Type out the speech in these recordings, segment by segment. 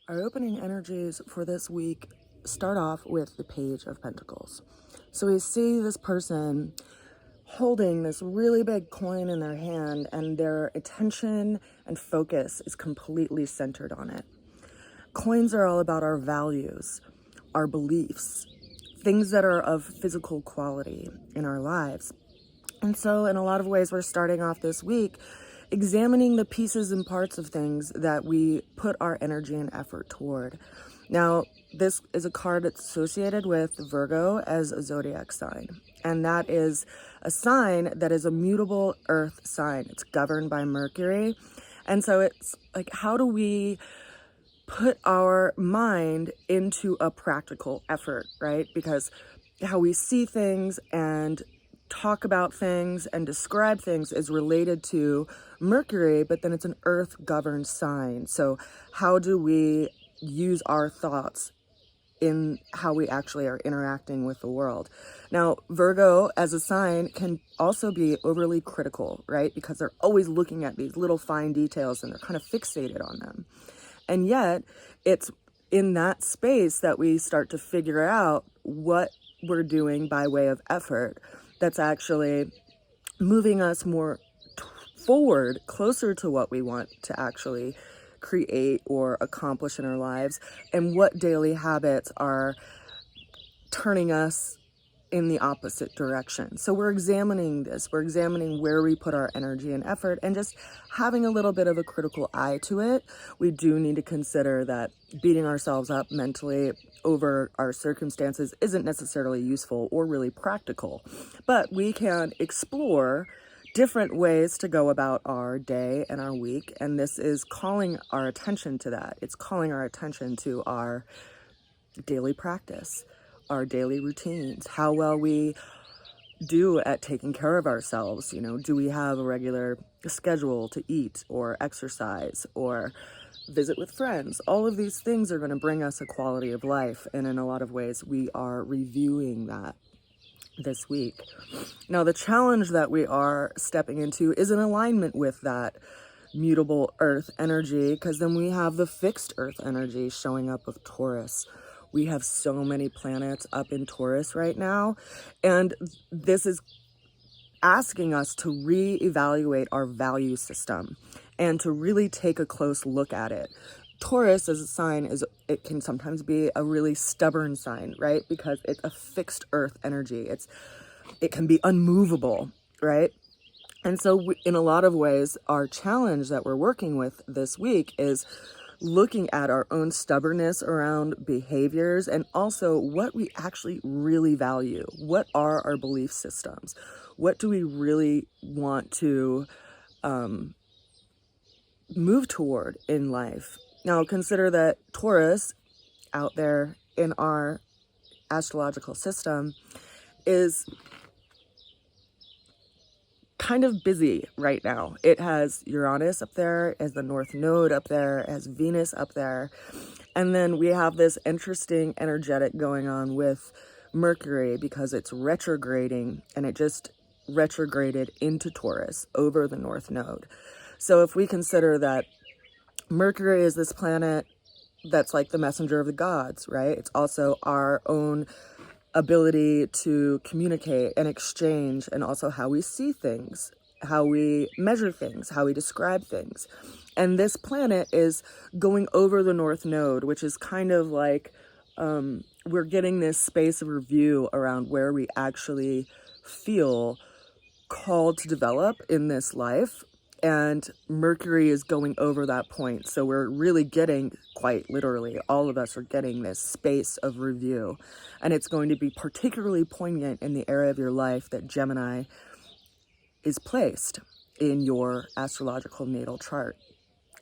Our opening energies for this week start off with the Page of Pentacles. So we see this person holding this really big coin in their hand, and their attention and focus is completely centered on it. Coins are all about our values, our beliefs, things that are of physical quality in our lives. And so in a lot of ways, we're starting off this week examining the pieces and parts of things that we put our energy and effort toward. Now, this is a card that's associated with Virgo as a zodiac sign. And that is a sign that is a mutable earth sign. It's governed by Mercury. And so it's like, how do we put our mind into a practical effort, right? Because how we see things and talk about things and describe things is related to Mercury, but then it's an earth governed sign. So how do we use our thoughts in how we actually are interacting with the world? Now, Virgo as a sign can also be overly critical, right? Because they're always looking at these little fine details and they're kind of fixated on them. And yet it's in that space that we start to figure out what we're doing by way of effort that's actually moving us more forward, closer to what we want to actually create or accomplish in our lives, and what daily habits are turning us in the opposite direction. So we're examining this. We're examining where we put our energy and effort and just having a little bit of a critical eye to it. We do need to consider that beating ourselves up mentally over our circumstances isn't necessarily useful or really practical, but we can explore different ways to go about our day and our week. And this is calling our attention to that. It's calling our attention to our daily practice, our daily routines, how well we do at taking care of ourselves. You know, do we have a regular schedule to eat or exercise or visit with friends? All of these things are going to bring us a quality of life. And in a lot of ways, we are reviewing that this week. Now, the challenge that we are stepping into is in alignment with that mutable earth energy, because then we have the fixed earth energy showing up with Taurus. We have so many planets up in Taurus right now, and this is asking us to reevaluate our value system and to really take a close look at it. Taurus as a sign it can sometimes be a really stubborn sign, right? Because it's a fixed earth energy. It can be unmovable, right? And so in a lot of ways, our challenge that we're working with this week is looking at our own stubbornness around behaviors and also what we actually really value. What are our belief systems? What do we really want to move toward in life? Now, consider that Taurus out there in our astrological system is kind of busy right now. It has Uranus up there, as the North Node up there, as Venus up there. And then we have this interesting energetic going on with Mercury because it's retrograding, and it just retrograded into Taurus over the North Node. So if we consider that Mercury is this planet that's like the messenger of the gods, right? It's also our own ability to communicate and exchange, and also how we see things, how we measure things, how we describe things. And this planet is going over the North Node, which is kind of like we're getting this space of review around where we actually feel called to develop in this life. And Mercury is going over that point. So we're really getting, quite literally, all of us are getting this space of review. And it's going to be particularly poignant in the area of your life that Gemini is placed in your astrological natal chart.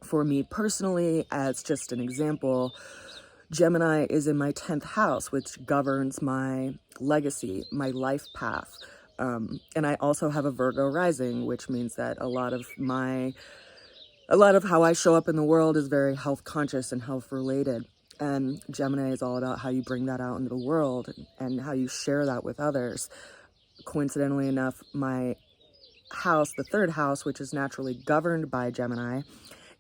For me personally, as just an example, Gemini is in my 10th house, which governs my legacy, my life path. And I also have a Virgo rising, which means that a lot of how I show up in the world is very health conscious and health related. And Gemini is all about how you bring that out into the world and how you share that with others. Coincidentally enough, my house, the third house, which is naturally governed by Gemini,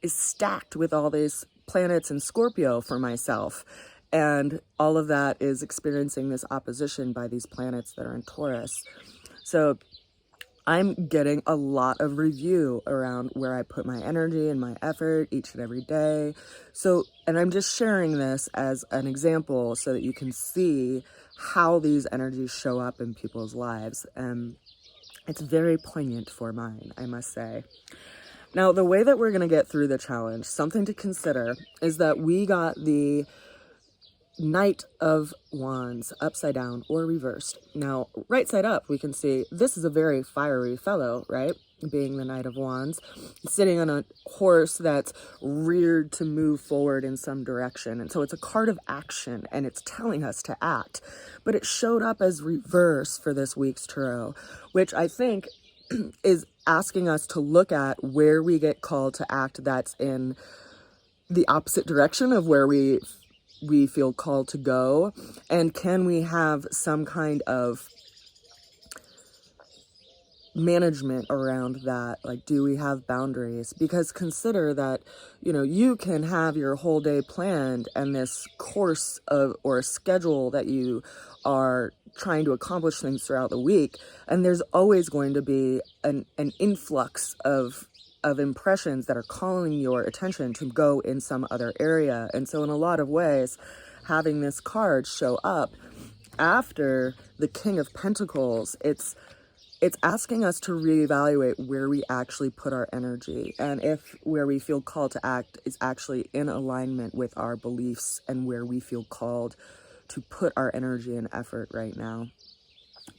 is stacked with all these planets in Scorpio for myself. And all of that is experiencing this opposition by these planets that are in Taurus. So I'm getting a lot of review around where I put my energy and my effort each and every day. So, and I'm just sharing this as an example so that you can see how these energies show up in people's lives. And it's very poignant for mine, I must say. Now, the way that we're going to get through the challenge, something to consider, is that we got the Knight of Wands upside down or reversed. Now, right side up, we can see this is a very fiery fellow, right? Being the Knight of Wands, sitting on a horse that's reared to move forward in some direction. And so it's a card of action, and it's telling us to act. But it showed up as reverse for this week's tarot, which I think is asking us to look at where we get called to act that's in the opposite direction of where we feel called to go, and can we have some kind of management around that? Like, do we have boundaries? Because consider that, you know, you can have your whole day planned and this course of or schedule that you are trying to accomplish things throughout the week, and there's always going to be an influx of impressions that are calling your attention to go in some other area. And so in a lot of ways, having this card show up after the King of Pentacles, it's asking us to reevaluate where we actually put our energy, and if where we feel called to act is actually in alignment with our beliefs and where we feel called to put our energy and effort right now.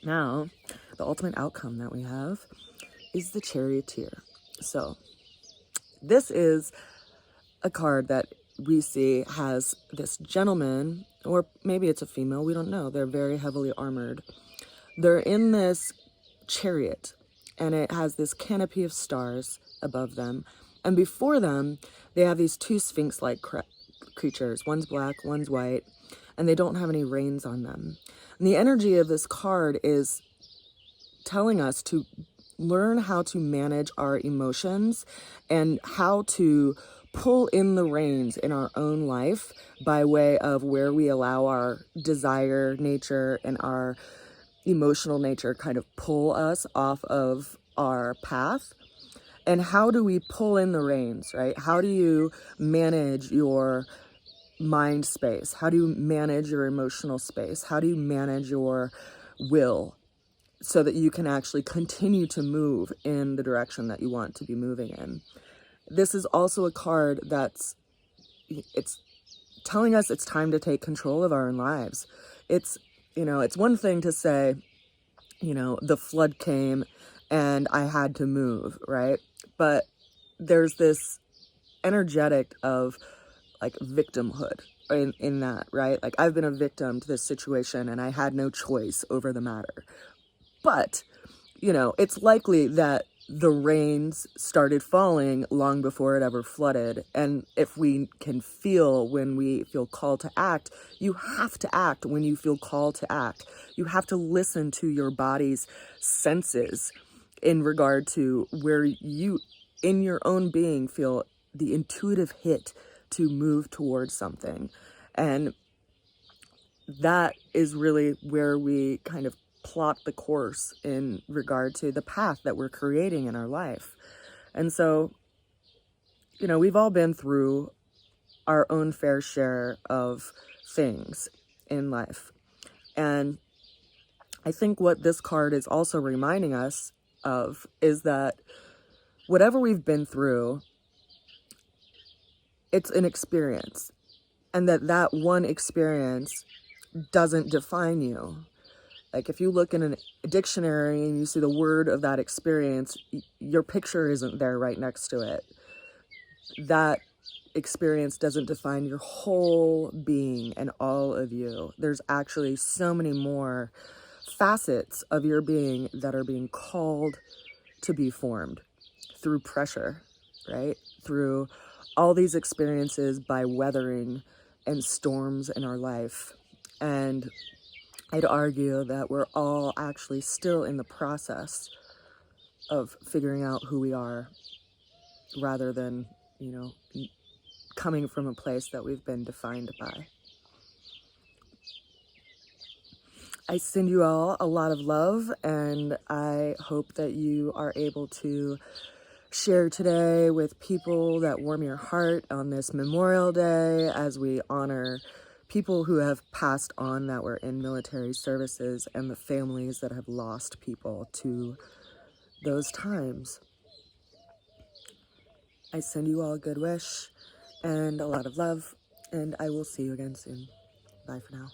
Now, the ultimate outcome that we have is the Charioteer. So this is a card that we see has this gentleman, or maybe it's a female, we don't know. They're very heavily armored. They're in this chariot, and it has this canopy of stars above them. And before them, they have these two sphinx-like creatures. One's black, one's white, and they don't have any reins on them. And the energy of this card is telling us to learn how to manage our emotions and how to pull in the reins in our own life by way of where we allow our desire nature and our emotional nature kind of pull us off of our path. And how do we pull in the reins, right? How do you manage your mind space? How do you manage your emotional space? How do you manage your will so that you can actually continue to move in the direction that you want to be moving in? This is also a card it's telling us it's time to take control of our own lives. It's, you know, it's one thing to say, you know, the flood came and I had to move, right? But there's this energetic of like victimhood in that, right? Like, I've been a victim to this situation and I had no choice over the matter. But, you know, it's likely that the rains started falling long before it ever flooded. And if we can feel when we feel called to act, you have to act when you feel called to act. You have to listen to your body's senses in regard to where you, in your own being, feel the intuitive hit to move towards something. And that is really where we kind of plot the course in regard to the path that we're creating in our life. And so, you know, we've all been through our own fair share of things in life. And I think what this card is also reminding us of is that whatever we've been through, it's an experience. And that one experience doesn't define you. Like, if you look in a dictionary and you see the word of that experience, your picture isn't there right next to it. That experience doesn't define your whole being and all of you. There's actually so many more facets of your being that are being called to be formed through pressure, right? Through all these experiences by weathering and storms in our life. And I'd argue that we're all actually still in the process of figuring out who we are, rather than, you know, coming from a place that we've been defined by. I send you all a lot of love, and I hope that you are able to share today with people that warm your heart on this Memorial Day as we honor people who have passed on that were in military services and the families that have lost people to those times. I send you all a good wish and a lot of love, and I will see you again soon. Bye for now.